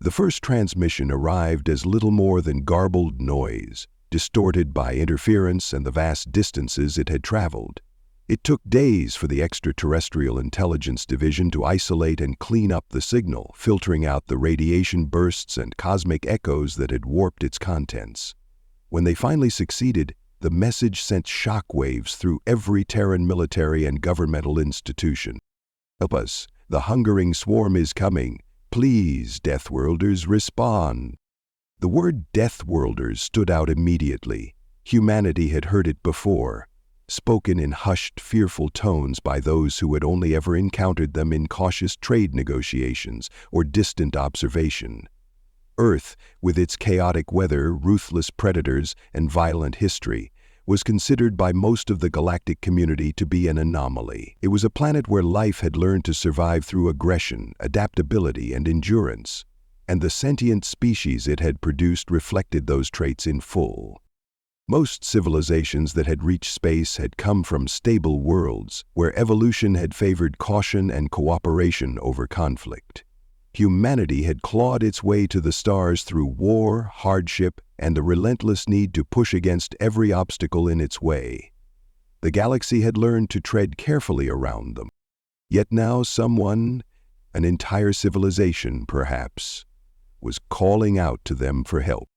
The first transmission arrived as little more than garbled noise, distorted by interference and the vast distances it had traveled. It took days for the Extraterrestrial Intelligence Division to isolate and clean up the signal, filtering out the radiation bursts and cosmic echoes that had warped its contents. When they finally succeeded, the message sent shockwaves through every Terran military and governmental institution. "Help us! The hungering swarm is coming! Please, Deathworlders, respond!" The word Deathworlders stood out immediately. Humanity had heard it before, spoken in hushed, fearful tones by those who had only ever encountered them in cautious trade negotiations or distant observation. Earth, with its chaotic weather, ruthless predators, and violent history, was considered by most of the galactic community to be an anomaly. It was a planet where life had learned to survive through aggression, adaptability, and endurance, and the sentient species it had produced reflected those traits in full. Most civilizations that had reached space had come from stable worlds, where evolution had favored caution and cooperation over conflict. Humanity had clawed its way to the stars through war, hardship, and the relentless need to push against every obstacle in its way. The galaxy had learned to tread carefully around them. Yet now someone, an entire civilization perhaps, was calling out to them for help.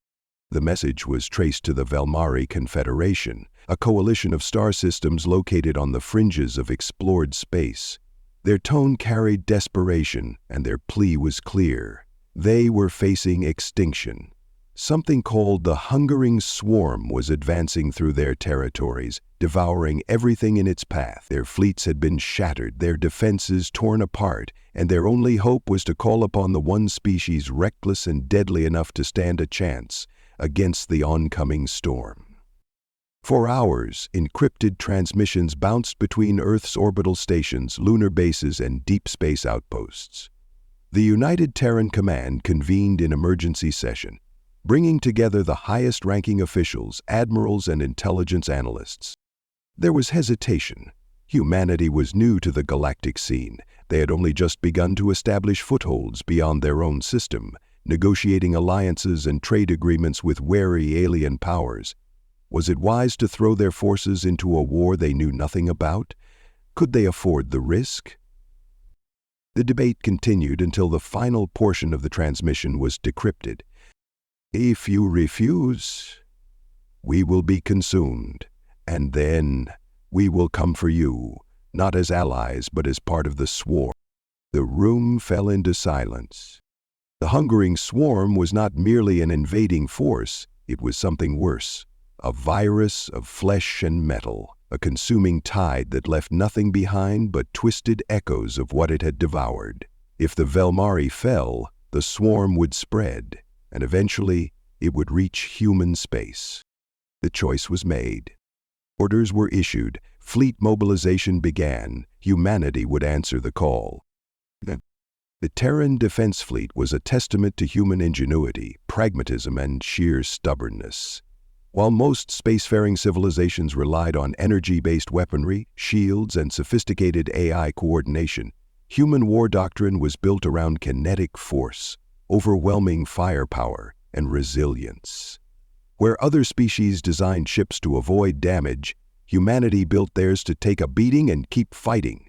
The message was traced to the Velmari Confederation, a coalition of star systems located on the fringes of explored space. Their tone carried desperation, and their plea was clear. They were facing extinction. Something called the hungering swarm was advancing through their territories, devouring everything in its path. Their fleets had been shattered, their defenses torn apart, and their only hope was to call upon the one species reckless and deadly enough to stand a chance against the oncoming storm. For hours, encrypted transmissions bounced between Earth's orbital stations, lunar bases, and deep space outposts. The United Terran Command convened in emergency session, bringing together the highest-ranking officials, admirals, and intelligence analysts. There was hesitation. Humanity was new to the galactic scene. They had only just begun to establish footholds beyond their own system, negotiating alliances and trade agreements with wary alien powers. Was it wise to throw their forces into a war they knew nothing about? Could they afford the risk? The debate continued until the final portion of the transmission was decrypted. "If you refuse, we will be consumed, and then we will come for you, not as allies but as part of the swarm." The room fell into silence. The hungering swarm was not merely an invading force, it was something worse. A virus of flesh and metal, a consuming tide that left nothing behind but twisted echoes of what it had devoured. If the Velmari fell, the swarm would spread, and eventually it would reach human space. The choice was made. Orders were issued, fleet mobilization began, humanity would answer the call. The Terran Defense Fleet was a testament to human ingenuity, pragmatism, and sheer stubbornness. While most spacefaring civilizations relied on energy-based weaponry, shields, and sophisticated AI coordination, human war doctrine was built around kinetic force, overwhelming firepower, and resilience. Where other species designed ships to avoid damage, humanity built theirs to take a beating and keep fighting.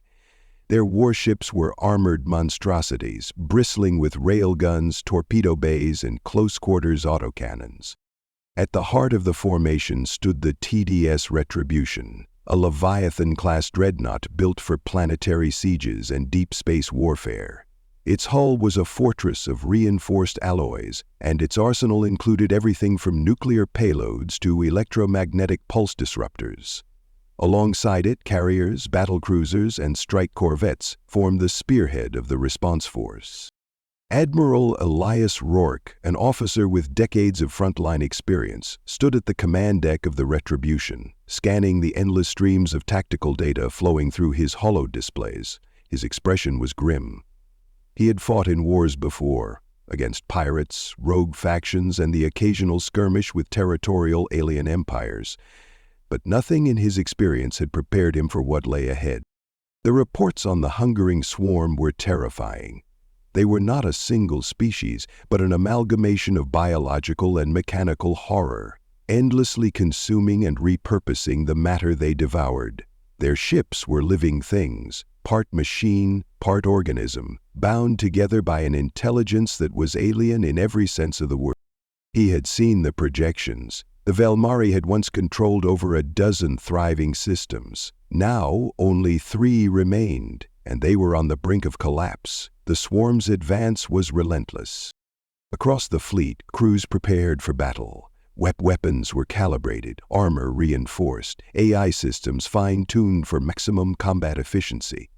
Their warships were armored monstrosities, bristling with railguns, torpedo bays, and close-quarters autocannons. At the heart of the formation stood the TDS Retribution, a Leviathan-class dreadnought built for planetary sieges and deep space warfare. Its hull was a fortress of reinforced alloys, and its arsenal included everything from nuclear payloads to electromagnetic pulse disruptors. Alongside it, carriers, battlecruisers, and strike corvettes formed the spearhead of the response force. Admiral Elias Rourke, an officer with decades of frontline experience, stood at the command deck of the Retribution, scanning the endless streams of tactical data flowing through his holo displays. His expression was grim. He had fought in wars before, against pirates, rogue factions, and the occasional skirmish with territorial alien empires, but nothing in his experience had prepared him for what lay ahead. The reports on the hungering swarm were terrifying. They were not a single species, but an amalgamation of biological and mechanical horror, endlessly consuming and repurposing the matter they devoured. Their ships were living things, part machine, part organism, bound together by an intelligence that was alien in every sense of the word. He had seen the projections. The Velmari had once controlled over a dozen thriving systems. Now only 3 remained, and they were on the brink of collapse. The swarm's advance was relentless. Across the fleet, crews prepared for battle. Weapons were calibrated, armor reinforced, AI systems fine-tuned for maximum combat efficiency.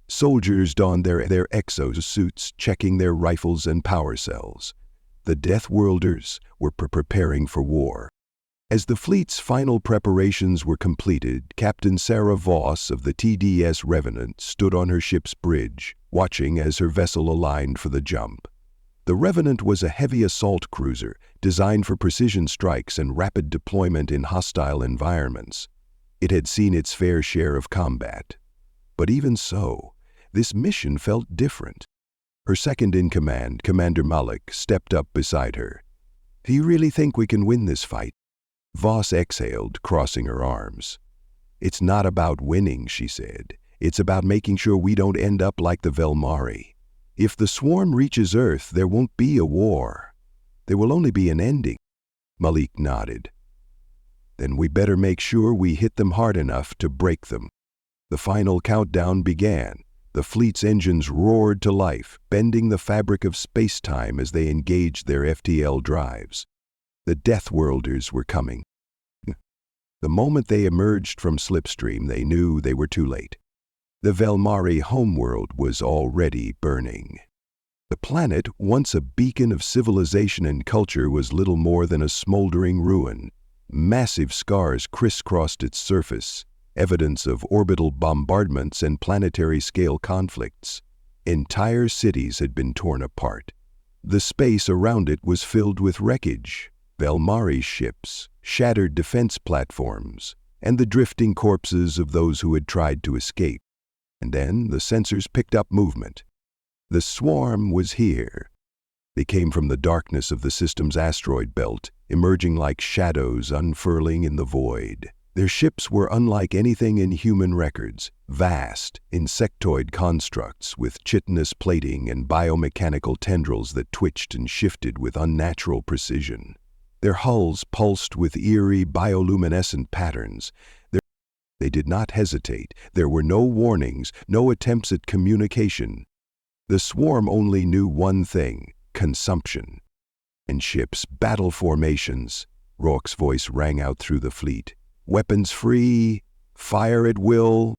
Soldiers donned their exosuits, checking their rifles and power cells. The Deathworlders were preparing for war. As the fleet's final preparations were completed, Captain Sarah Voss of the TDS Revenant stood on her ship's bridge, watching as her vessel aligned for the jump. The Revenant was a heavy assault cruiser designed for precision strikes and rapid deployment in hostile environments. It had seen its fair share of combat. But even so, this mission felt different. Her second-in-command, Commander Malik, stepped up beside her. "Do you really think we can win this fight?" Voss exhaled, crossing her arms. "It's not about winning," she said. "It's about making sure we don't end up like the Velmari. If the swarm reaches Earth, there won't be a war. There will only be an ending." Malik nodded. "Then we better make sure we hit them hard enough to break them." The final countdown began. The fleet's engines roared to life, bending the fabric of space-time as they engaged their FTL drives. The Deathworlders were coming. The moment they emerged from Slipstream, they knew they were too late. The Velmari homeworld was already burning. The planet, once a beacon of civilization and culture, was little more than a smoldering ruin. Massive scars crisscrossed its surface, evidence of orbital bombardments and planetary-scale conflicts. Entire cities had been torn apart. The space around it was filled with wreckage. Velmari ships, shattered defense platforms, and the drifting corpses of those who had tried to escape. And then the sensors picked up movement. The swarm was here. They came from the darkness of the system's asteroid belt, emerging like shadows unfurling in the void. Their ships were unlike anything in human records, vast, insectoid constructs with chitinous plating and biomechanical tendrils that twitched and shifted with unnatural precision. Their hulls pulsed with eerie bioluminescent patterns. They did not hesitate. There were no warnings, no attempts at communication. The swarm only knew one thing: consumption. And ships, battle formations. Rourke's voice rang out through the fleet. Weapons free, fire at will.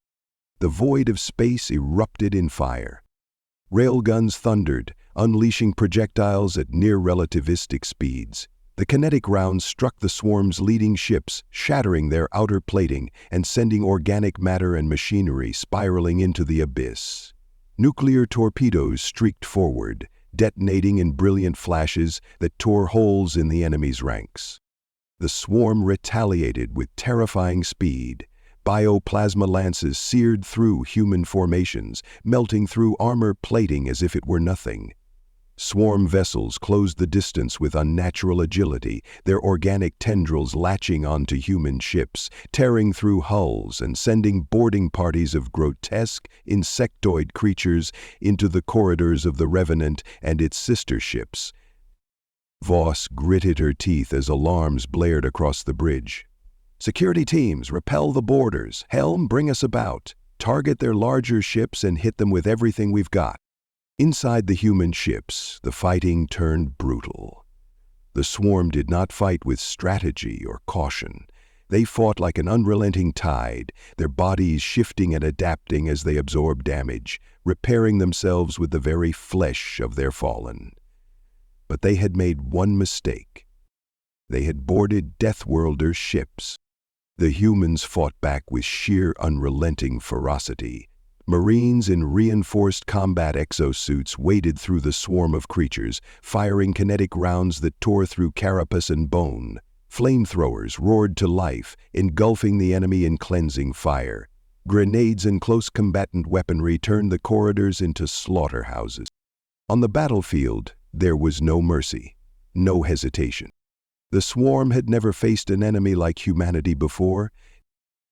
The void of space erupted in fire. Railguns thundered, unleashing projectiles at near-relativistic speeds. The kinetic rounds struck the swarm's leading ships, shattering their outer plating and sending organic matter and machinery spiraling into the abyss. Nuclear torpedoes streaked forward, detonating in brilliant flashes that tore holes in the enemy's ranks. The swarm retaliated with terrifying speed. Bioplasma lances seared through human formations, melting through armor plating as if it were nothing. Swarm vessels closed the distance with unnatural agility, their organic tendrils latching onto human ships, tearing through hulls and sending boarding parties of grotesque, insectoid creatures into the corridors of the Revenant and its sister ships. Voss gritted her teeth as alarms blared across the bridge. "Security teams, repel the boarders. Helm, bring us about. Target their larger ships and hit them with everything we've got." Inside the human ships, the fighting turned brutal. The swarm did not fight with strategy or caution. They fought like an unrelenting tide, their bodies shifting and adapting as they absorbed damage, repairing themselves with the very flesh of their fallen. But they had made one mistake. They had boarded Deathworlder ships. The humans fought back with sheer unrelenting ferocity. Marines in reinforced combat exosuits waded through the swarm of creatures, firing kinetic rounds that tore through carapace and bone. Flamethrowers roared to life, engulfing the enemy in cleansing fire. Grenades and close combatant weaponry turned the corridors into slaughterhouses. On the battlefield, there was no mercy, no hesitation. The swarm had never faced an enemy like humanity before,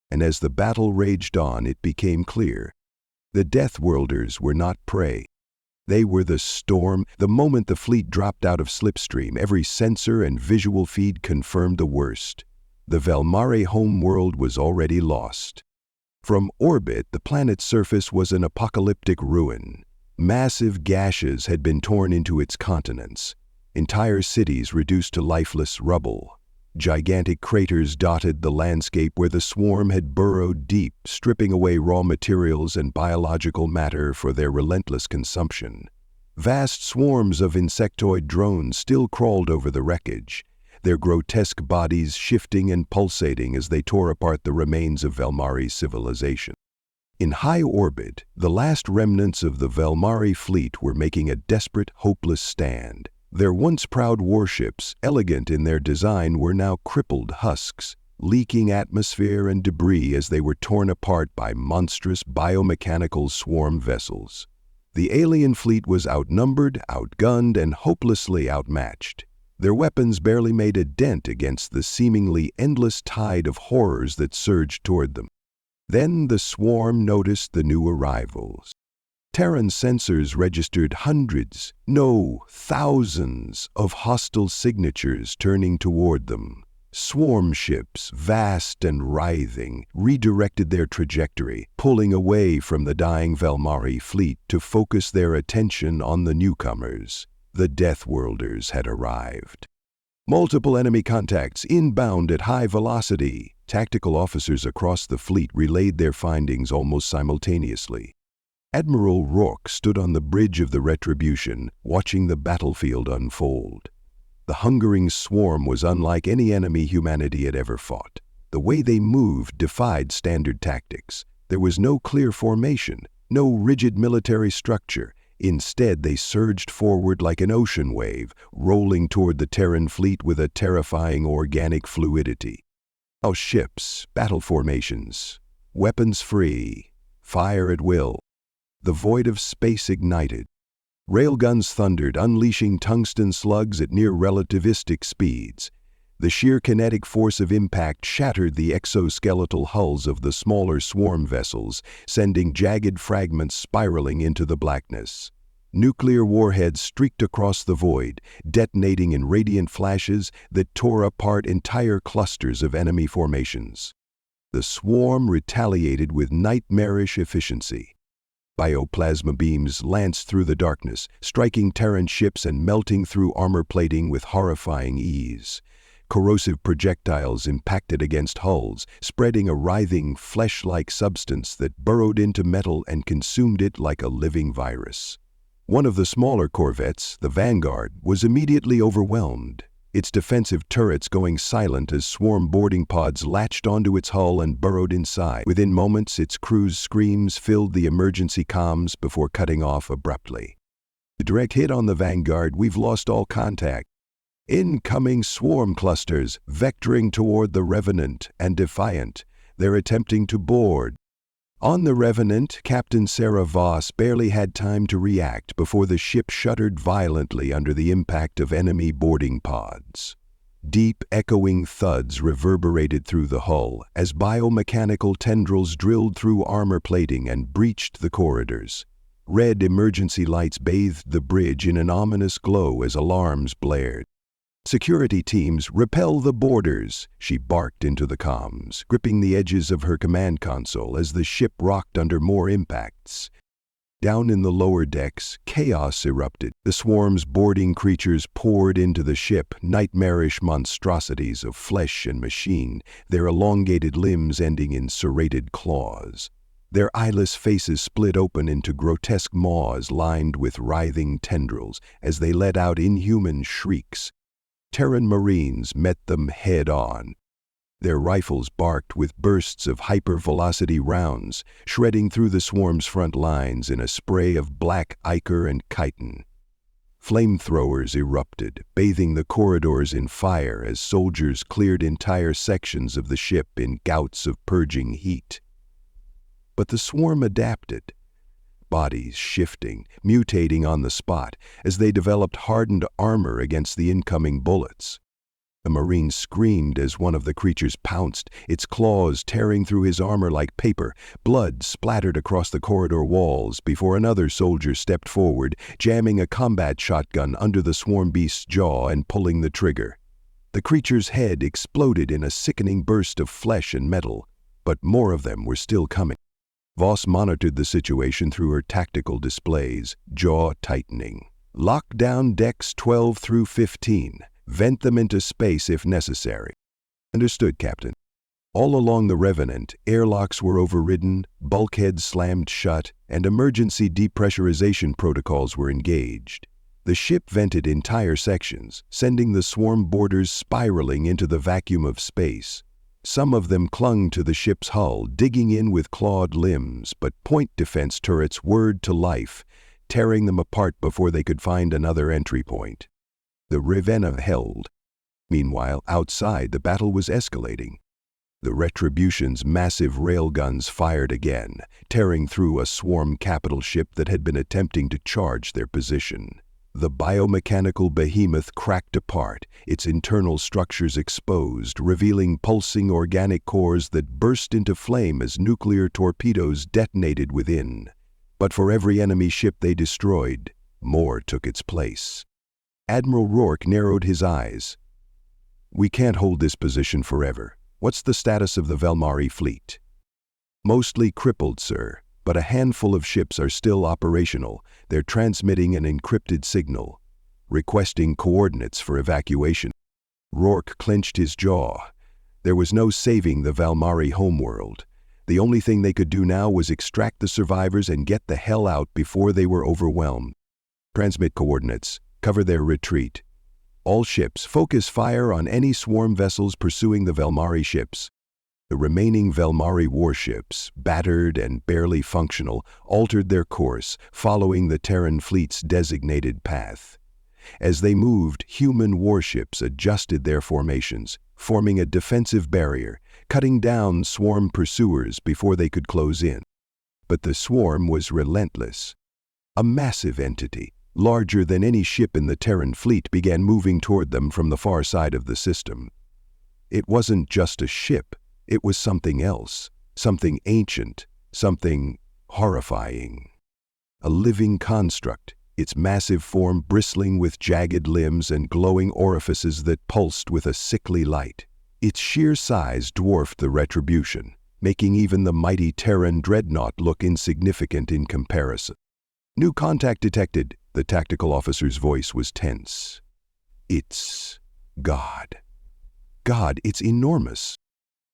and as the battle raged on, it became clear. The Deathworlders were not prey. They were the storm. The moment the fleet dropped out of slipstream, every sensor and visual feed confirmed the worst. The Velmari homeworld was already lost. From orbit, the planet's surface was an apocalyptic ruin. Massive gashes had been torn into its continents. Entire cities reduced to lifeless rubble. Gigantic craters dotted the landscape where the swarm had burrowed deep, stripping away raw materials and biological matter for their relentless consumption. Vast swarms of insectoid drones still crawled over the wreckage, their grotesque bodies shifting and pulsating as they tore apart the remains of Velmari's civilization. In high orbit, the last remnants of the Velmari fleet were making a desperate, hopeless stand. Their once proud warships, elegant in their design, were now crippled husks, leaking atmosphere and debris as they were torn apart by monstrous biomechanical swarm vessels. The alien fleet was outnumbered, outgunned, and hopelessly outmatched. Their weapons barely made a dent against the seemingly endless tide of horrors that surged toward them. Then the swarm noticed the new arrivals. Terran sensors registered hundreds, no, thousands of hostile signatures turning toward them. Swarm ships, vast and writhing, redirected their trajectory, pulling away from the dying Velmari fleet to focus their attention on the newcomers. The Deathworlders had arrived. Multiple enemy contacts inbound at high velocity. Tactical officers across the fleet relayed their findings almost simultaneously. Admiral Rourke stood on the bridge of the Retribution, watching the battlefield unfold. The hungering swarm was unlike any enemy humanity had ever fought. The way they moved defied standard tactics. There was no clear formation, no rigid military structure. Instead, they surged forward like an ocean wave, rolling toward the Terran fleet with a terrifying organic fluidity. All ships, battle formations, weapons free, fire at will. The void of space ignited. Railguns thundered, unleashing tungsten slugs at near-relativistic speeds. The sheer kinetic force of impact shattered the exoskeletal hulls of the smaller swarm vessels, sending jagged fragments spiraling into the blackness. Nuclear warheads streaked across the void, detonating in radiant flashes that tore apart entire clusters of enemy formations. The swarm retaliated with nightmarish efficiency. Bioplasma beams lanced through the darkness, striking Terran ships and melting through armor plating with horrifying ease. Corrosive projectiles impacted against hulls, spreading a writhing, flesh-like substance that burrowed into metal and consumed it like a living virus. One of the smaller corvettes, the Vanguard, was immediately overwhelmed, its defensive turrets going silent as swarm boarding pods latched onto its hull and burrowed inside. Within moments, its crew's screams filled the emergency comms before cutting off abruptly. The direct hit on the Vanguard, we've lost all contact. Incoming swarm clusters, vectoring toward the Revenant and Defiant. They're attempting to board. On the Revenant, Captain Sarah Voss barely had time to react before the ship shuddered violently under the impact of enemy boarding pods. Deep, echoing thuds reverberated through the hull as biomechanical tendrils drilled through armor plating and breached the corridors. Red emergency lights bathed the bridge in an ominous glow as alarms blared. "Security teams, repel the boarders," she barked into the comms, gripping the edges of her command console as the ship rocked under more impacts. Down in the lower decks, chaos erupted. The swarm's boarding creatures poured into the ship, nightmarish monstrosities of flesh and machine, their elongated limbs ending in serrated claws. Their eyeless faces split open into grotesque maws lined with writhing tendrils as they let out inhuman shrieks. Terran Marines met them head-on. Their rifles barked with bursts of hypervelocity rounds, shredding through the swarm's front lines in a spray of black ichor and chitin. Flamethrowers erupted, bathing the corridors in fire as soldiers cleared entire sections of the ship in gouts of purging heat. But the swarm adapted. bodies shifting, mutating on the spot as they developed hardened armor against the incoming bullets. A Marine screamed as one of the creatures pounced, its claws tearing through his armor like paper. Blood splattered across the corridor walls before another soldier stepped forward, jamming a combat shotgun under the swarm beast's jaw and pulling the trigger. The creature's head exploded in a sickening burst of flesh and metal, but more of them were still coming. Voss monitored the situation through her tactical displays, jaw tightening. Lock down decks 12 through 15. Vent them into space if necessary. Understood, Captain. All along the Revenant, airlocks were overridden, bulkheads slammed shut, and emergency depressurization protocols were engaged. The ship vented entire sections, sending the swarm boarders spiraling into the vacuum of space. Some of them clung to the ship's hull, digging in with clawed limbs, but point defense turrets whirred to life, tearing them apart before they could find another entry point. The Ravenna held. Meanwhile, outside, the battle was escalating. The Retribution's massive railguns fired again, tearing through a swarm capital ship that had been attempting to charge their position. The biomechanical behemoth cracked apart, its internal structures exposed, revealing pulsing organic cores that burst into flame as nuclear torpedoes detonated within. But for every enemy ship they destroyed, more took its place. Admiral Rourke narrowed his eyes. "We can't hold this position forever. What's the status of the Velmari fleet?" "Mostly crippled, sir, but a handful of ships are still operational. They're transmitting an encrypted signal, requesting coordinates for evacuation." Rourke clenched his jaw. There was no saving the Velmari homeworld. The only thing they could do now was extract the survivors and get the hell out before they were overwhelmed. "Transmit coordinates. Cover their retreat. All ships, focus fire on any swarm vessels pursuing the Velmari ships." The remaining Velmari warships, battered and barely functional, altered their course, following the Terran fleet's designated path. As they moved, human warships adjusted their formations, forming a defensive barrier, cutting down swarm pursuers before they could close in. But the swarm was relentless. A massive entity, larger than any ship in the Terran fleet, began moving toward them from the far side of the system. It wasn't just a ship, it was something else, something ancient, something horrifying. A living construct, its massive form bristling with jagged limbs and glowing orifices that pulsed with a sickly light. Its sheer size dwarfed the Retribution, making even the mighty Terran dreadnought look insignificant in comparison. "New contact detected." The tactical officer's voice was tense. "It's God. God, it's enormous."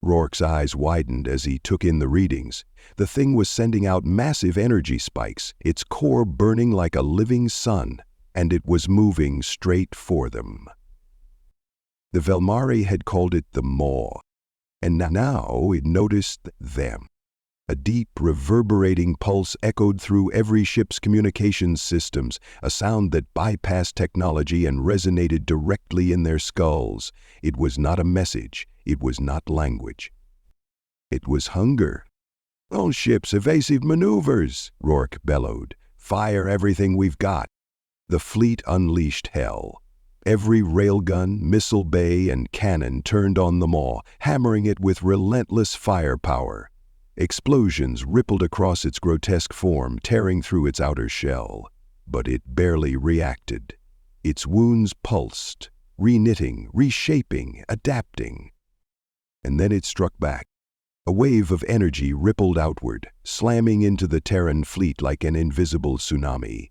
Rourke's eyes widened as he took in the readings. The thing was sending out massive energy spikes, its core burning like a living sun, and it was moving straight for them. The Velmari had called it the Maw, and now it noticed them. A deep, reverberating pulse echoed through every ship's communications systems, a sound that bypassed technology and resonated directly in their skulls. It was not a message. It was not language. It was hunger. "All ships, evasive maneuvers!" Rourke bellowed. "Fire everything we've got." The fleet unleashed hell. Every railgun, missile bay, and cannon turned on the Maw, hammering it with relentless firepower. Explosions rippled across its grotesque form, tearing through its outer shell. But it barely reacted. Its wounds pulsed, reknitting, reshaping, adapting. And then it struck back. A wave of energy rippled outward, slamming into the Terran fleet like an invisible tsunami.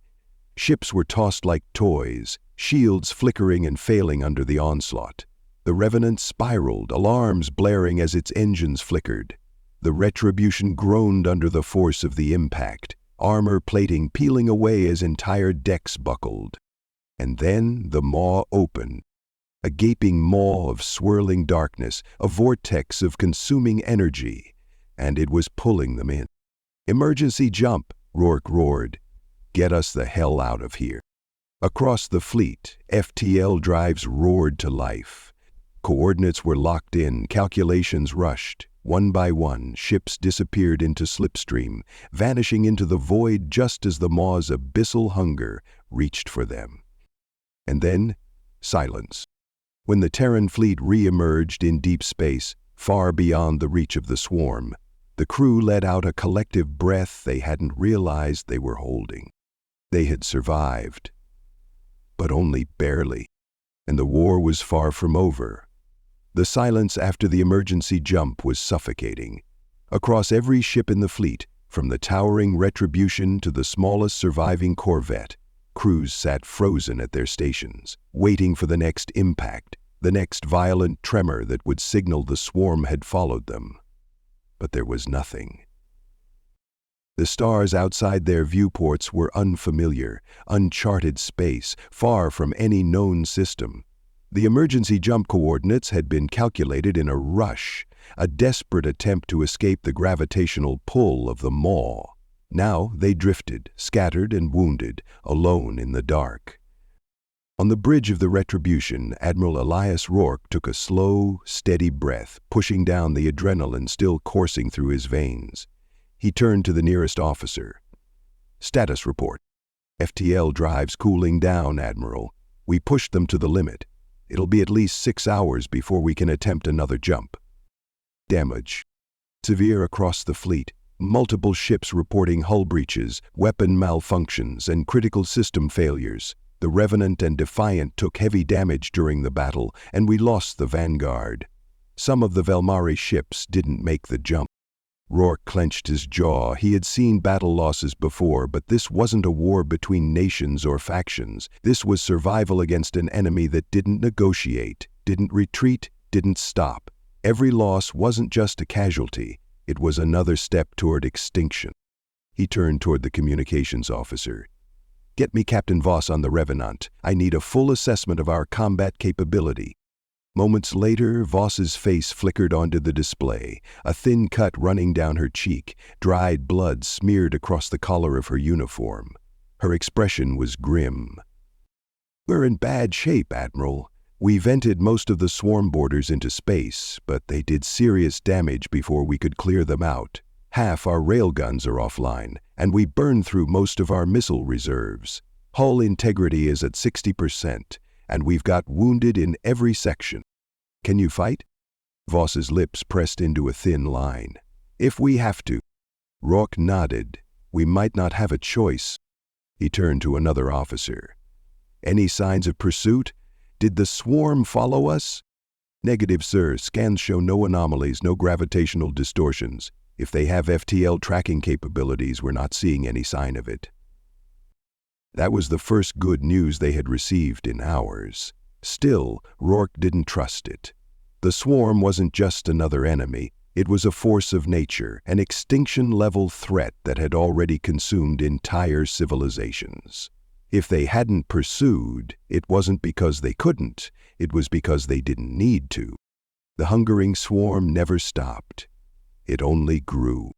Ships were tossed like toys, shields flickering and failing under the onslaught. The Revenant spiraled, alarms blaring as its engines flickered. The Retribution groaned under the force of the impact, armor plating peeling away as entire decks buckled. And then the Maw opened. A gaping maw of swirling darkness, a vortex of consuming energy, and it was pulling them in. "Emergency jump," Rourke roared. "Get us the hell out of here." Across the fleet, FTL drives roared to life. Coordinates were locked in, calculations rushed. One by one, ships disappeared into slipstream, vanishing into the void just as the maw's abyssal hunger reached for them. And then, silence. When the Terran fleet re-emerged in deep space, far beyond the reach of the swarm, the crew let out a collective breath they hadn't realized they were holding. They had survived, but only barely, and the war was far from over. The silence after the emergency jump was suffocating. Across every ship in the fleet, from the towering Retribution to the smallest surviving corvette, crews sat frozen at their stations, waiting for the next impact, the next violent tremor that would signal the swarm had followed them. But there was nothing. The stars outside their viewports were unfamiliar, uncharted space, far from any known system. The emergency jump coordinates had been calculated in a rush, a desperate attempt to escape the gravitational pull of the maw. Now they drifted, scattered and wounded, alone in the dark. On the bridge of the Retribution, Admiral Elias Rourke took a slow, steady breath, pushing down the adrenaline still coursing through his veins. He turned to the nearest officer. "Status report. FTL drives cooling down, Admiral. We pushed them to the limit. It'll be at least 6 hours before we can attempt another jump." Damage. Severe across the fleet. Multiple ships reporting hull breaches, weapon malfunctions, and critical system failures. The Revenant and Defiant took heavy damage during the battle, and we lost the Vanguard. Some of the Velmari ships didn't make the jump. Rourke clenched his jaw. He had seen battle losses before, but this wasn't a war between nations or factions. This was survival against an enemy that didn't negotiate, didn't retreat, didn't stop. Every loss wasn't just a casualty. It was another step toward extinction. He turned toward the communications officer. "Get me Captain Voss on the Revenant. I need a full assessment of our combat capability." Moments later, Voss's face flickered onto the display, a thin cut running down her cheek, dried blood smeared across the collar of her uniform. Her expression was grim. "We're in bad shape, Admiral. We vented most of the swarm boarders into space, but they did serious damage before we could clear them out. Half our railguns are offline, and we burned through most of our missile reserves. Hull integrity is at 60%. And we've got wounded in every section. Can you fight?" Voss's lips pressed into a thin line. "If we have to." Rourke nodded. "We might not have a choice." He turned to another officer. "Any signs of pursuit? Did the swarm follow us?" "Negative, sir. Scans show no anomalies, no gravitational distortions. If they have FTL tracking capabilities, we're not seeing any sign of it." That was the first good news they had received in hours. Still, Rourke didn't trust it. The swarm wasn't just another enemy. It was a force of nature, an extinction-level threat that had already consumed entire civilizations. If they hadn't pursued, it wasn't because they couldn't. It was because they didn't need to. The hungering swarm never stopped. It only grew.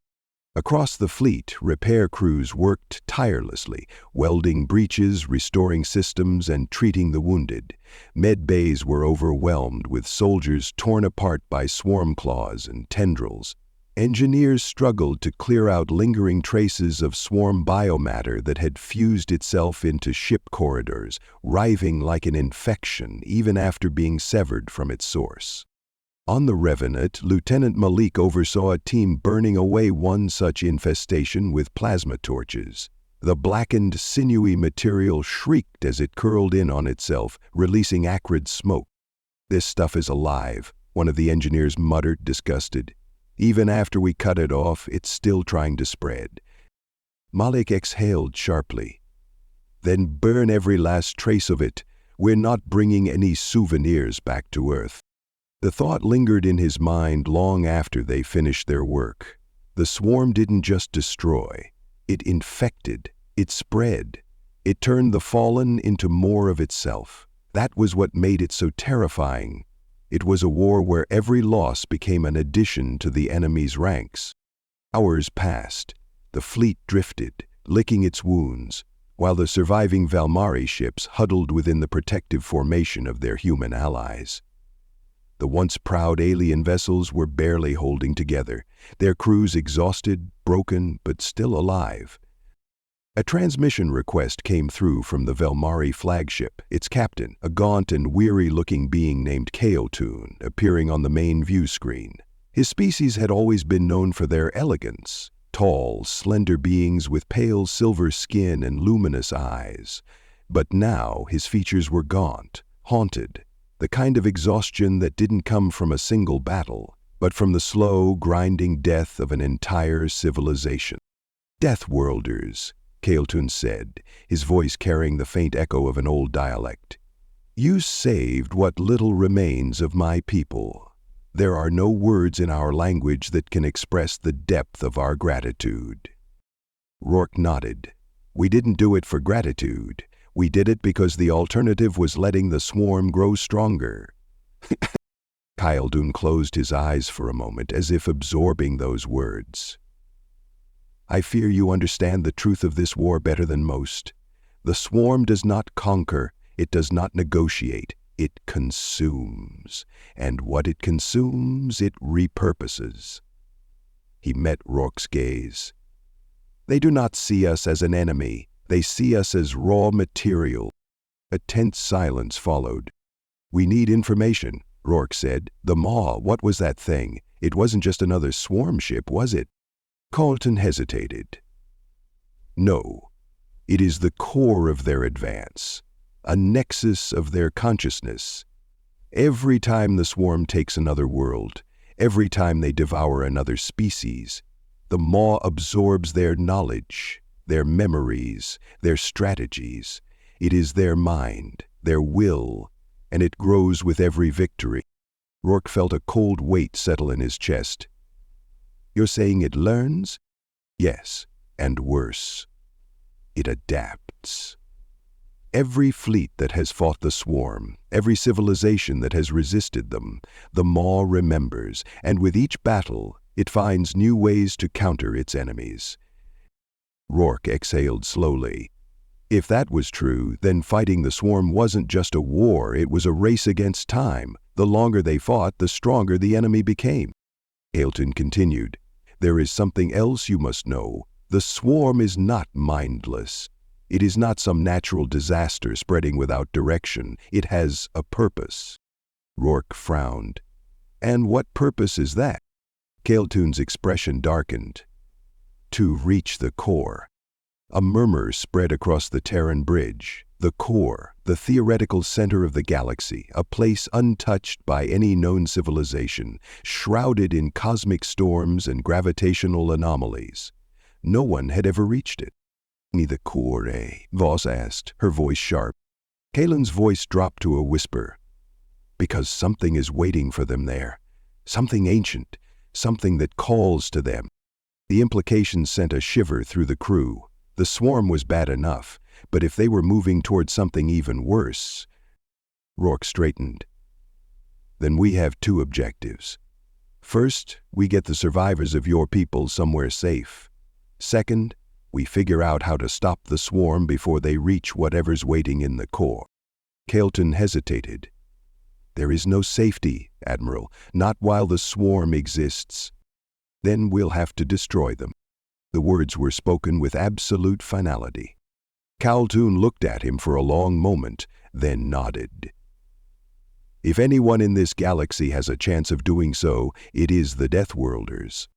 Across the fleet, repair crews worked tirelessly, welding breaches, restoring systems, and treating the wounded. Med bays were overwhelmed with soldiers torn apart by swarm claws and tendrils. Engineers struggled to clear out lingering traces of swarm biomatter that had fused itself into ship corridors, writhing like an infection even after being severed from its source. On the Revenant, Lieutenant Malik oversaw a team burning away one such infestation with plasma torches. The blackened, sinewy material shrieked as it curled in on itself, releasing acrid smoke. "This stuff is alive," one of the engineers muttered, disgusted. "Even after we cut it off, it's still trying to spread." Malik exhaled sharply. "Then burn every last trace of it. We're not bringing any souvenirs back to Earth." The thought lingered in his mind long after they finished their work. The swarm didn't just destroy. It infected. It spread. It turned the fallen into more of itself. That was what made it so terrifying. It was a war where every loss became an addition to the enemy's ranks. Hours passed. The fleet drifted, licking its wounds, while the surviving Velmari ships huddled within the protective formation of their human allies. The once proud alien vessels were barely holding together, their crews exhausted, broken, but still alive. A transmission request came through from the Velmari flagship, its captain, a gaunt and weary-looking being named Keotun, appearing on the main view screen. His species had always been known for their elegance, tall, slender beings with pale silver skin and luminous eyes. But now his features were gaunt, haunted, the kind of exhaustion that didn't come from a single battle, but from the slow, grinding death of an entire civilization. "Deathworlders," Keotun said, his voice carrying the faint echo of an old dialect. "You saved what little remains of my people. There are no words in our language that can express the depth of our gratitude." Rourke nodded. "We didn't do it for gratitude. We did it because the alternative was letting the swarm grow stronger." Keotun closed his eyes for a moment, as if absorbing those words. "I fear you understand the truth of this war better than most. The swarm does not conquer, it does not negotiate, it consumes. And what it consumes, it repurposes." He met Rourke's gaze. "They do not see us as an enemy, they see us as raw material." A tense silence followed. "We need information," Rourke said. "The Maw, what was that thing? It wasn't just another swarm ship, was it?" Carlton hesitated. "No, it is the core of their advance, a nexus of their consciousness. Every time the swarm takes another world, every time they devour another species, the Maw absorbs their knowledge, their memories, their strategies. It is their mind, their will, and it grows with every victory." Rourke felt a cold weight settle in his chest. "You're saying it learns?" "Yes, and worse. It adapts. Every fleet that has fought the swarm, every civilization that has resisted them, the Maw remembers, and with each battle, it finds new ways to counter its enemies." Rourke exhaled slowly. If that was true, then fighting the swarm wasn't just a war, it was a race against time. The longer they fought, the stronger the enemy became. Keotun continued, "There is something else you must know. The swarm is not mindless. It is not some natural disaster spreading without direction. It has a purpose." Rourke frowned. "And what purpose is that?" Keotun's expression darkened. "To reach the core." A murmur spread across the Terran bridge. The core, the theoretical center of the galaxy, a place untouched by any known civilization, shrouded in cosmic storms and gravitational anomalies. No one had ever reached it. "The core, eh?" Voss asked, her voice sharp. Kalen's voice dropped to a whisper. "Because something is waiting for them there. Something ancient, something that calls to them." The implication sent a shiver through the crew. The swarm was bad enough, but if they were moving toward something even worse... Rourke straightened. "Then we have two objectives. First, we get the survivors of your people somewhere safe. Second, we figure out how to stop the swarm before they reach whatever's waiting in the core." Keotun hesitated. "There is no safety, Admiral, not while the swarm exists. Then we'll have to destroy them." The words were spoken with absolute finality. Keotun looked at him for a long moment, then nodded. "If anyone in this galaxy has a chance of doing so, it is the Deathworlders."